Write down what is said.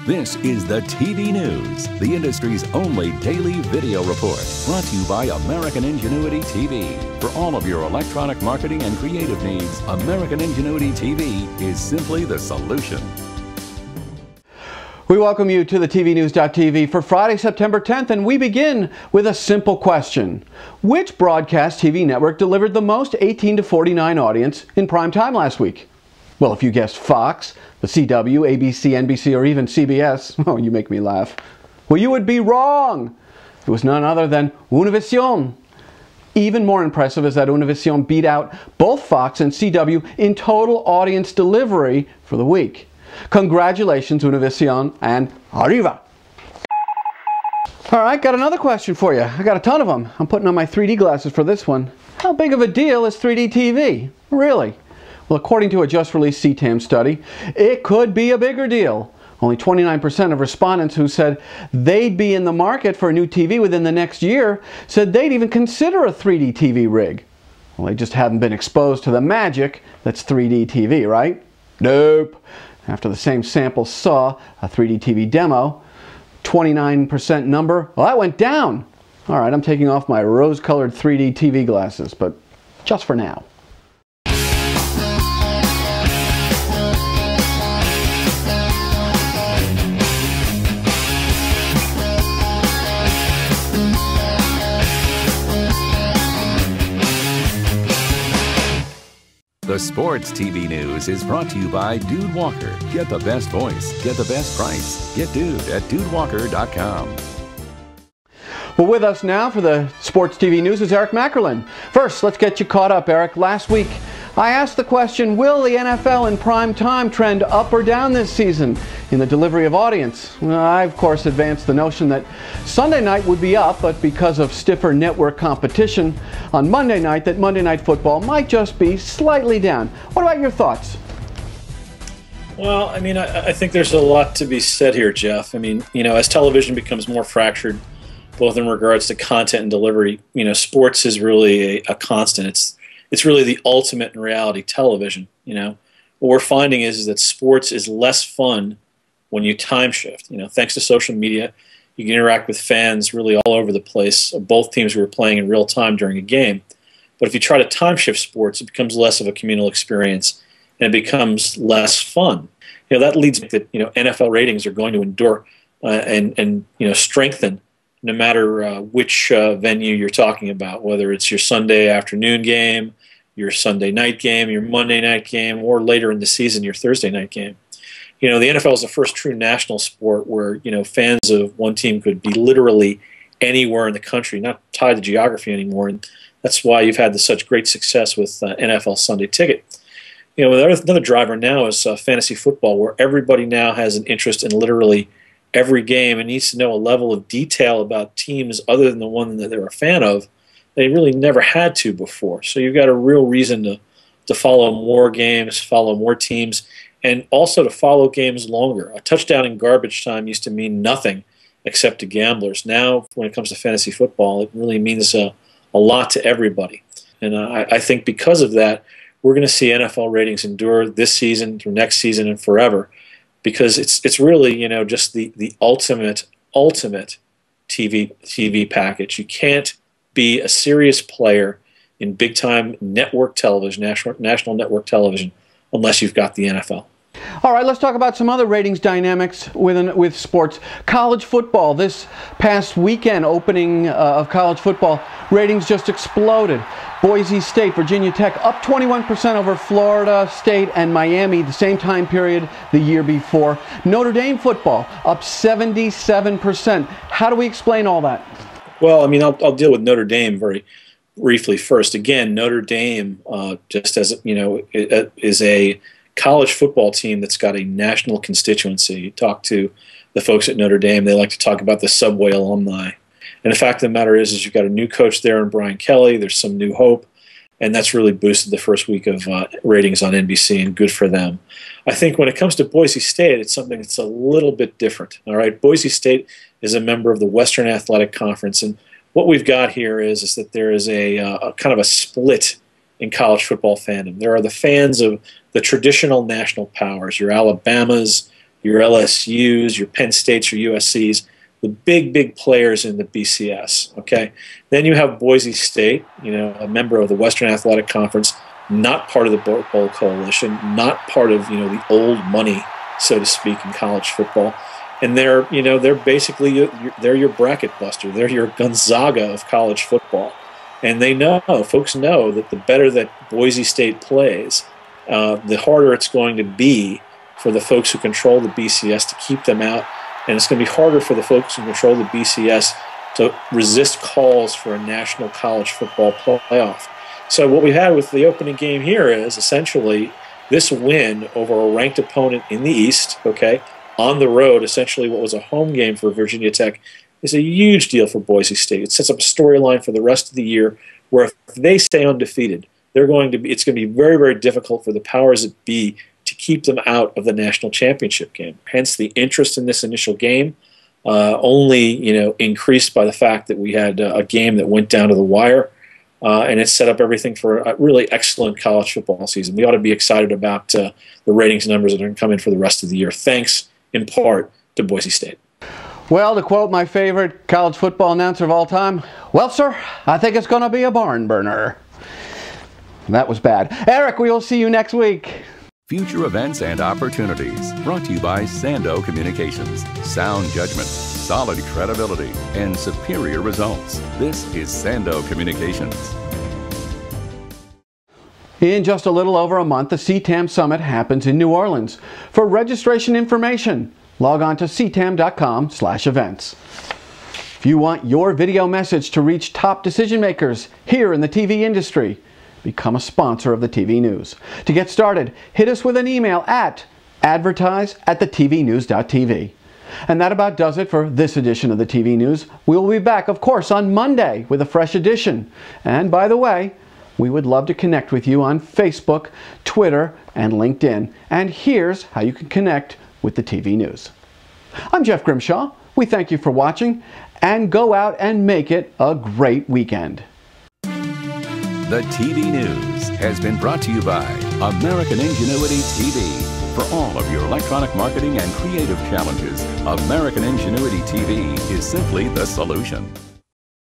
This is the TV News, the industry's only daily video report, brought to you by American Ingenuity TV. For all of your electronic marketing and creative needs, American Ingenuity TV is simply the solution. We welcome you to the TVNews.tv for Friday, September 10th, and we begin with a simple question. Which broadcast TV network delivered the most 18 to 49 audience in prime time last week? Well, if you guessed Fox, the CW, ABC, NBC, or even CBS, oh, you make me laugh. Well, you would be wrong. It was none other than Univision. Even more impressive is that Univision beat out both Fox and CW in total audience delivery for the week. Congratulations, Univision, and arriba! All right, got another question for you. I got a ton of them. I'm putting on my 3D glasses for this one. How big of a deal is 3D TV? Really? Well, according to a just-released CTAM study, it could be a bigger deal. Only 29% of respondents who said they'd be in the market for a new TV within the next year said they'd even consider a 3D TV rig. Well, they just haven't been exposed to the magic that's 3D TV, right? Nope. After the same sample saw a 3D TV demo, 29% number, well, that went down. All right, I'm taking off my rose-colored 3D TV glasses, but just for now. The Sports TV News is brought to you by Dude Walker. Get the best voice, get the best price. Get Dude at DudeWalker.com. Well, with us now for the Sports TV News is Eric Mackerlin. First, let's get you caught up, Eric. Last week, I asked the question, will the NFL in prime time trend up or down this season in the delivery of audience? Well, I, of course, advanced the notion that Sunday night would be up, but because of stiffer network competition on Monday night, that Monday Night Football might just be slightly down. What about your thoughts? Well, I mean, I think there's a lot to be said here, Jeff. I mean, you know, as television becomes more fractured, both in regards to content and delivery, you know, sports is really a constant. It's really the ultimate in reality television. You know, what we're finding is that sports is less fun when you time shift. You know, thanks to social media, you can interact with fans really all over the place of both teams who are playing in real time during a game. But if you try to time shift sports, it becomes less of a communal experience and it becomes less fun. You know, that leads to that, you know, NFL ratings are going to endure and you know, strengthen no matter which venue you're talking about, whether it's your Sunday afternoon game, your Sunday night game, your Monday night game, or later in the season, your Thursday night game. You know, the NFL is the first true national sport where, you know, fans of one team could be literally anywhere in the country, not tied to geography anymore. And that's why you've had such great success with NFL Sunday Ticket. You know, another driver now is fantasy football, where everybody now has an interest in literally every game and needs to know a level of detail about teams other than the one that they're a fan of they really never had to before. So you've got a real reason to follow more games, follow more teams, and also to follow games longer. A touchdown in garbage time used to mean nothing except to gamblers. Now, when it comes to fantasy football, it really means a lot to everybody. And I think because of that, we're going to see NFL ratings endure this season, through next season, and forever, because it's really, you know, just the ultimate TV package. You can't be a serious player in big time network television, national network television, unless you've got the NFL. All right, let's talk about some other ratings dynamics with sports. College football, this past weekend opening of college football, ratings just exploded. Boise State, Virginia Tech up 21% over Florida State and Miami the same time period the year before. Notre Dame football up 77%. How do we explain all that? Well, I mean, I'll deal with Notre Dame very briefly first. Again, Notre Dame, just as you know, is a college football team that's got a national constituency. You talk to the folks at Notre Dame, they like to talk about the Subway alumni. And the fact of the matter is you've got a new coach there in Brian Kelly. There's some new hope, and that's really boosted the first week of ratings on NBC, and good for them. I think when it comes to Boise State, it's something that's a little bit different. All right, Boise State is a member of the Western Athletic Conference, and what we've got here is that there is a kind of a split in college football fandom. There are the fans of the traditional national powers, your Alabamas, your LSUs, your Penn States, your USCs, the big players in the BCS, okay? Then you have Boise State, a member of the Western Athletic Conference, not part of the Bowl Coalition, not part of, the old money, so to speak, in college football. And they're basically, they're your bracket buster. They're your Gonzaga of college football. And folks know that the better that Boise State plays, the harder it's going to be for the folks who control the BCS to keep them out. And it's going to be harder for the folks who control the BCS to resist calls for a national college football playoff. So what we had with the opening game here is essentially this win over a ranked opponent in the East, okay, on the road, essentially what was a home game for Virginia Tech, is a huge deal for Boise State. It sets up a storyline for the rest of the year where if they stay undefeated, it's going to be very, very difficult for the powers that be to keep them out of the national championship game. Hence the interest in this initial game, only increased by the fact that we had a game that went down to the wire, and it set up everything for a really excellent college football season. We ought to be excited about the ratings numbers that are going to come in for the rest of the year, thanks in part to Boise State. Well, to quote my favorite college football announcer of all time, well, sir, I think it's going to be a barn burner. That was bad. Eric, we will see you next week. Future events and opportunities brought to you by Sando Communications. Sound judgment, solid credibility, and superior results. This is Sando Communications. In just a little over a month, the CTAM Summit happens in New Orleans. For registration information, log on to ctam.com/events. If you want your video message to reach top decision makers here in the TV industry, become a sponsor of the TV News. To get started, hit us with an email at advertise@thetvnews.tv. And that about does it for this edition of the TV News. We will be back, of course, on Monday with a fresh edition. And by the way, we would love to connect with you on Facebook, Twitter, and LinkedIn. And here's how you can connect with the TV News. I'm Jeff Grimshaw. We thank you for watching, and go out and make it a great weekend. The TV News has been brought to you by American Ingenuity TV. For all of your electronic marketing and creative challenges, American Ingenuity TV is simply the solution.